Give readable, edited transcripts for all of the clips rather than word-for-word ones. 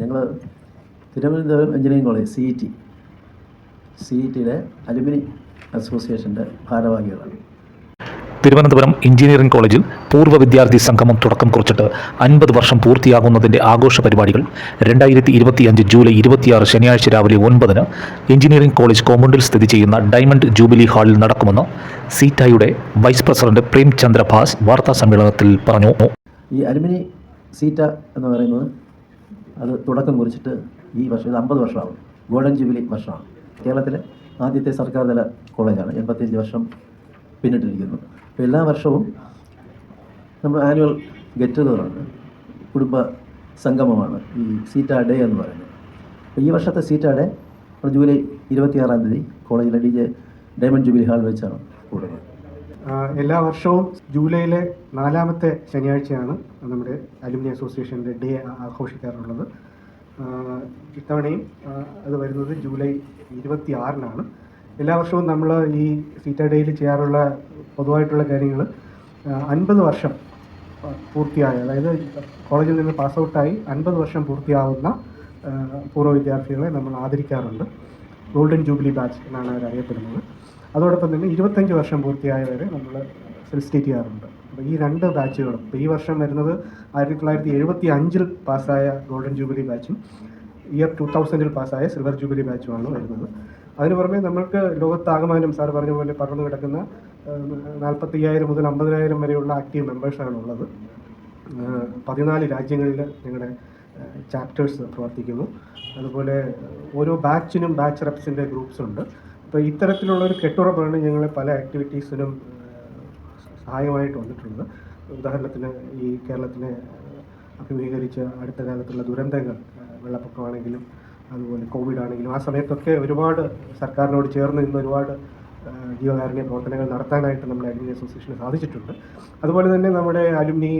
ഞങ്ങൾ Thiruvananthapuram engineering college C E ടിയുടെ alumni അസോസിയേഷൻ്റെ ഭാരവാഹികളാണ്. തിരുവനന്തപുരം എഞ്ചിനീയറിംഗ് കോളേജിൽ പൂർവ്വ വിദ്യാർത്ഥി സംഗമം തുടക്കം കുറിച്ചിട്ട് 50 വർഷം പൂർത്തിയാകുന്നതിൻ്റെ ആഘോഷ പരിപാടികൾ 2025 ജൂലൈ 26 ശനിയാഴ്ച രാവിലെ 9-ന് എഞ്ചിനീയറിംഗ് കോളേജ് കോമ്പൗണ്ടിൽ സ്ഥിതി ചെയ്യുന്ന ഡയമണ്ട് ജൂബിലി ഹാളിൽ നടക്കുമെന്ന് സീറ്റയുടെ വൈസ് പ്രസിഡന്റ് പ്രേംചന്ദ്ര ഭാസ് വാർത്താ സമ്മേളനത്തിൽ പറഞ്ഞു. ഈ അലുമിനി സീറ്റ എന്ന് പറയുന്നത് അത് തുടക്കം കുറിച്ചിട്ട് ഈ വർഷം ഇത് 50 വർഷമാവും. ഗോൾഡൻ ജൂബിലി വർഷമാണ്. കേരളത്തിലെ ആദ്യത്തെ സർക്കാർ തല കോളേജാണ്. 85 വർഷം പിന്നിട്ടിരിക്കുന്നു. അപ്പോൾ എല്ലാ വർഷവും നമ്മൾ ആനുവൽ ഗെറ്റ് ടുഗദറാണ്, കുടുംബ സംഗമമാണ് ഈ സീറ്റ ഡേ എന്ന് പറയുന്നത്. അപ്പോൾ ഈ വർഷത്തെ സീറ്റ ഡേ ജൂലൈ 26-ാം തീയതി കോളേജിലെ ഡയമണ്ട് ജൂബിലി ഹാൾ വെച്ചാണ് കൂടുന്നത്. എല്ലാ വർഷവും ജൂലൈയിലെ 4-ാമത്തെ ശനിയാഴ്ചയാണ് നമ്മുടെ അലുമിനി അസോസിയേഷൻ്റെ ഡേ ആഘോഷിക്കാറുള്ളത്. ഇത്തവണയും അത് വരുന്നത് ജൂലൈ 26-നാണ്. എല്ലാ വർഷവും നമ്മൾ ഈ സീറ്റ ഡേയിൽ ചെയ്യാറുള്ള പൊതുവായിട്ടുള്ള കാര്യങ്ങൾ 50 വർഷം പൂർത്തിയായ, അതായത് കോളേജിൽ നിന്ന് പാസ് ഔട്ടായി 50 വർഷം പൂർത്തിയാവുന്ന പൂർവ്വ വിദ്യാർത്ഥികളെ നമ്മൾ ആദരിക്കാറുണ്ട്. ഗോൾഡൻ ജൂബിലി ബാച്ച് എന്നാണ് അവർ അറിയപ്പെടുന്നത്. അതോടൊപ്പം തന്നെ 25 വർഷം പൂർത്തിയായവരെ നമ്മൾ ഫെലിസിറ്റേറ്റ് ചെയ്യാറുണ്ട്. അപ്പോൾ ഈ 2 ബാച്ചുകളും ഇപ്പോൾ ഈ വർഷം വരുന്നത് 1975 പാസ്സായ ഗോൾഡൻ ജൂബിലി ബാച്ചും ഇയർ 2000 പാസ്സായ സിൽവർ ജൂബിലി ബാച്ചുമാണ് വരുന്നത്. അതിന് പുറമെ നമ്മൾക്ക് ലോകത്താകമാനം സാർ പറഞ്ഞ പോലെ പടർന്നു കിടക്കുന്ന 45,000 മുതൽ 50,000 വരെയുള്ള ആക്റ്റീവ് മെമ്പേഴ്സാണ് ഉള്ളത്. 14 രാജ്യങ്ങളിൽ ഞങ്ങളുടെ ചാപ്റ്റേഴ്സ് പ്രവർത്തിക്കുന്നു. അതുപോലെ ഓരോ ബാച്ചിനും ബാച്ച് റെപ്സിൻ്റെ ഗ്രൂപ്പ്സ് ഉണ്ട്. അപ്പോൾ ഇത്തരത്തിലുള്ളൊരു കെട്ടുറപ്പാണ് ഞങ്ങൾ പല ആക്ടിവിറ്റീസിനും സഹായമായിട്ട് വന്നിട്ടുള്ളത്. ഉദാഹരണത്തിന് ഈ കേരളത്തിനെ അഭിമുഖീകരിച്ച അടുത്ത കാലത്തുള്ള ദുരന്തങ്ങൾ, വെള്ളപ്പൊക്കമാണെങ്കിലും അതുപോലെ കോവിഡ് ആണെങ്കിലും, ആ സമയത്തൊക്കെ ഒരുപാട് സർക്കാരിനോട് ചേർന്ന് നിന്ന് ഒരുപാട് ജീവകാരുണ്യ പ്രവർത്തനങ്ങൾ നടത്താനായിട്ട് നമ്മുടെ അലുമിനി അസോസിയേഷന് സാധിച്ചിട്ടുണ്ട്. അതുപോലെ തന്നെ നമ്മുടെ അലുമിനി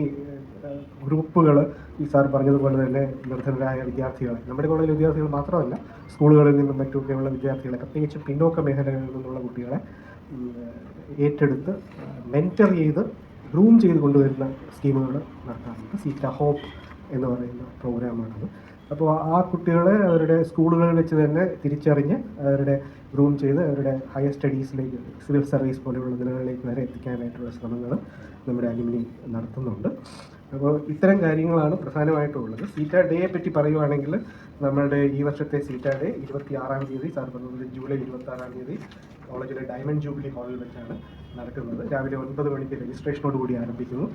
ഗ്രൂപ്പുകൾ ഈ സാർ പറഞ്ഞതുപോലെ തന്നെ നിർധനരായ വിദ്യാർത്ഥികളെ, നമ്മുടെ കോളേജിലെ വിദ്യാർത്ഥികൾ മാത്രമല്ല, സ്കൂളുകളിൽ നിന്നും മറ്റുമൊക്കെയുള്ള വിദ്യാർത്ഥികളെ, പ്രത്യേകിച്ച് പിന്നോക്ക മേഖലകളിൽ നിന്നുള്ള കുട്ടികളെ ഏറ്റെടുത്ത് മെൻറ്റർ ചെയ്ത് ഗ്രൂം ചെയ്ത് കൊണ്ടുവരുന്ന സ്കീമുകൾ നടത്താറുണ്ട്. സീറ്റ ഹോപ്പ് എന്ന് പറയുന്ന പ്രോഗ്രാമാണത്. അപ്പോൾ ആ കുട്ടികളെ അവരുടെ സ്കൂളുകളിൽ വെച്ച് തന്നെ തിരിച്ചറിഞ്ഞ് അവരുടെ ഗ്രൂം ചെയ്ത് അവരുടെ ഹയർ സ്റ്റഡീസിലേക്ക്, സിവിൽ സർവീസ് പോലെയുള്ള നിലകളിലേക്ക് വരെ എത്തിക്കാനായിട്ടുള്ള ശ്രമങ്ങൾ നമ്മുടെ അലുമിനി നടത്തുന്നുണ്ട്. അപ്പോൾ ഇത്തരം കാര്യങ്ങളാണ് പ്രധാനമായിട്ടുള്ളത്. സീറ്റ ഡേയെ പറ്റി പറയുവാണെങ്കിൽ, നമ്മളുടെ ഈ വർഷത്തെ സീറ്റ ഡേ 26-ാം തീയതി, സാർ പറഞ്ഞത് ജൂലൈ 26-ാം തീയതി കോളേജിലെ ഡയമണ്ട് ജൂബിലി ഹാളിൽ വെച്ചാണ് നടക്കുന്നത്. രാവിലെ 9 മണിക്ക് രജിസ്ട്രേഷനോടുകൂടി ആരംഭിക്കുന്നു.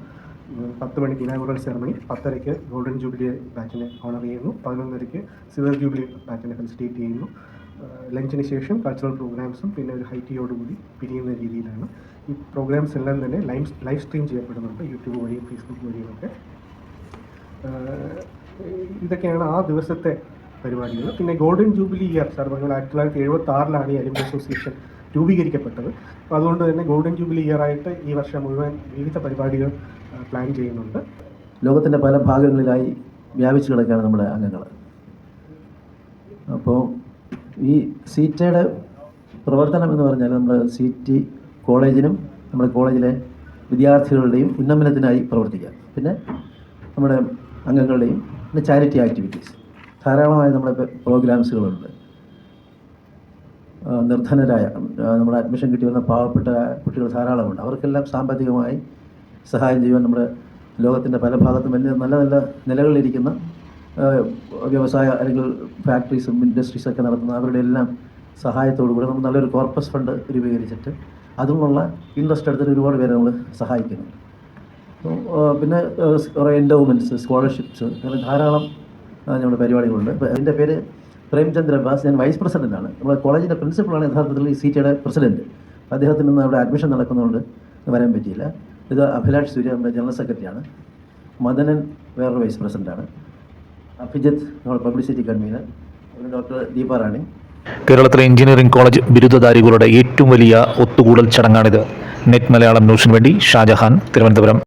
10 മണിക്ക് ഇനാഗുറൽ സെറമണി, 10:30-ക്ക് ഗോൾഡൻ ജൂബിലി ബാച്ചിനെ ഓണർ ചെയ്യുന്നു, 11:30-ക്ക് സിൽവർ ജൂബിലി ബാച്ചിനെ ഫെലിസിറ്റേറ്റ് ചെയ്യുന്നു. ലഞ്ചിന് ശേഷം കൾച്ചറൽ പ്രോഗ്രാംസും പിന്നെ ഒരു ഹൈ ടീയോടുകൂടി പിരിയുന്ന രീതിയിലാണ്. ഈ പ്രോഗ്രാംസ് എല്ലാം തന്നെ ലൈവ് സ്ട്രീം ചെയ്യപ്പെടുന്നുണ്ട്, യൂട്യൂബ് വഴിയും ഫേസ്ബുക്ക് വഴിയുമൊക്കെ. ഇതൊക്കെയാണ് ആ ദിവസത്തെ പരിപാടികൾ. പിന്നെ ഗോൾഡൻ ജൂബിലി ഇയർ, സാർ പറഞ്ഞ 1976-ലാണ് ഈ അലുമിനി അസോസിയേഷൻ രൂപീകരിക്കപ്പെട്ടത്. അപ്പോൾ അതുകൊണ്ട് തന്നെ ഗോൾഡൻ ജൂബിലി ഇയറായിട്ട് ഈ വർഷം മുഴുവൻ വിവിധ പരിപാടികൾ പ്ലാൻ ചെയ്യുന്നുണ്ട്. ലോകത്തിൻ്റെ പല ഭാഗങ്ങളിലായി വ്യാപിച്ചു കിടക്കുകയാണ് നമ്മുടെ അംഗങ്ങൾ. അപ്പോൾ ഈ സീറ്റയുടെ പ്രവർത്തനം എന്ന് പറഞ്ഞാൽ നമ്മുടെ സീറ്റ് കോളേജിനും നമ്മുടെ കോളേജിലെ വിദ്യാർത്ഥികളുടെയും ഉന്നമനത്തിനായി പ്രവർത്തിക്കുക. പിന്നെ നമ്മുടെ അംഗങ്ങളുടെയും പിന്നെ ചാരിറ്റി ആക്ടിവിറ്റീസ് ധാരാളമായ നമ്മുടെ പ്രോഗ്രാംസുകളുണ്ട്. നിർധനരായ നമ്മുടെ അഡ്മിഷൻ കിട്ടി വന്ന പാവപ്പെട്ട കുട്ടികൾ ധാരാളമുണ്ട്. അവർക്കെല്ലാം സാമ്പത്തികമായി സഹായം ചെയ്യുവാൻ നമ്മുടെ ലോകത്തിൻ്റെ പല ഭാഗത്തും വലിയ നല്ല നല്ല നിലകളിലിരിക്കുന്ന വ്യവസായ അല്ലെങ്കിൽ ഫാക്ടറീസും ഇൻഡസ്ട്രീസൊക്കെ നടത്തുന്ന അവരുടെ എല്ലാം സഹായത്തോടു കൂടി നമ്മൾ നല്ലൊരു കോർപ്പസ് ഫണ്ട് രൂപീകരിച്ചിട്ട് അതുമുള്ള ഇൻട്രസ്റ്റ് എടുത്തിട്ട് ഒരുപാട് പേരെ നമ്മൾ സഹായിക്കുന്നു. പിന്നെ കുറേ എൻഡോവ്മെൻറ്റ്സ്, സ്കോളർഷിപ്സ്, അങ്ങനെ ധാരാളം നമ്മുടെ പരിപാടികളുണ്ട്. ഇപ്പോൾ അതിൻ്റെ പേര് പ്രേംചന്ദ്ര ഭാസ്. ഞാൻ വൈസ് പ്രസിഡൻ്റാണ്. നമ്മുടെ കോളേജിൻ്റെ പ്രിൻസിപ്പളാണ് യഥാർത്ഥത്തിൽ ഈ സീറ്റയുടെ പ്രസിഡൻറ്റ്. അദ്ദേഹത്തിന് നിന്ന് അവിടെ അഡ്മിഷൻ നടക്കുന്നതുകൊണ്ട് വരാൻ പറ്റിയില്ല. ഇത് അഭിലാഷ് സൂര്യ നമ്മുടെ ജനറൽ സെക്രട്ടറിയാണ്. മദനൻ വേറൊരു വൈസ് പ്രസിഡൻ്റാണ്. അഭിജിത്ത് നമ്മുടെ പബ്ലിസിറ്റി കൺവീനർ. ഡോക്ടർ ദീപ റാണി. കേരളത്തിലെ എഞ്ചിനീയറിംഗ് കോളേജ് ബിരുദധാരികളുടെ ഏറ്റവും വലിയ ഒത്തുകൂടൽ ചടങ്ങാണിത്. നെറ്റ് മലയാളം ന്യൂസിന് വേണ്ടി ഷാജഹാൻ, തിരുവനന്തപുരം.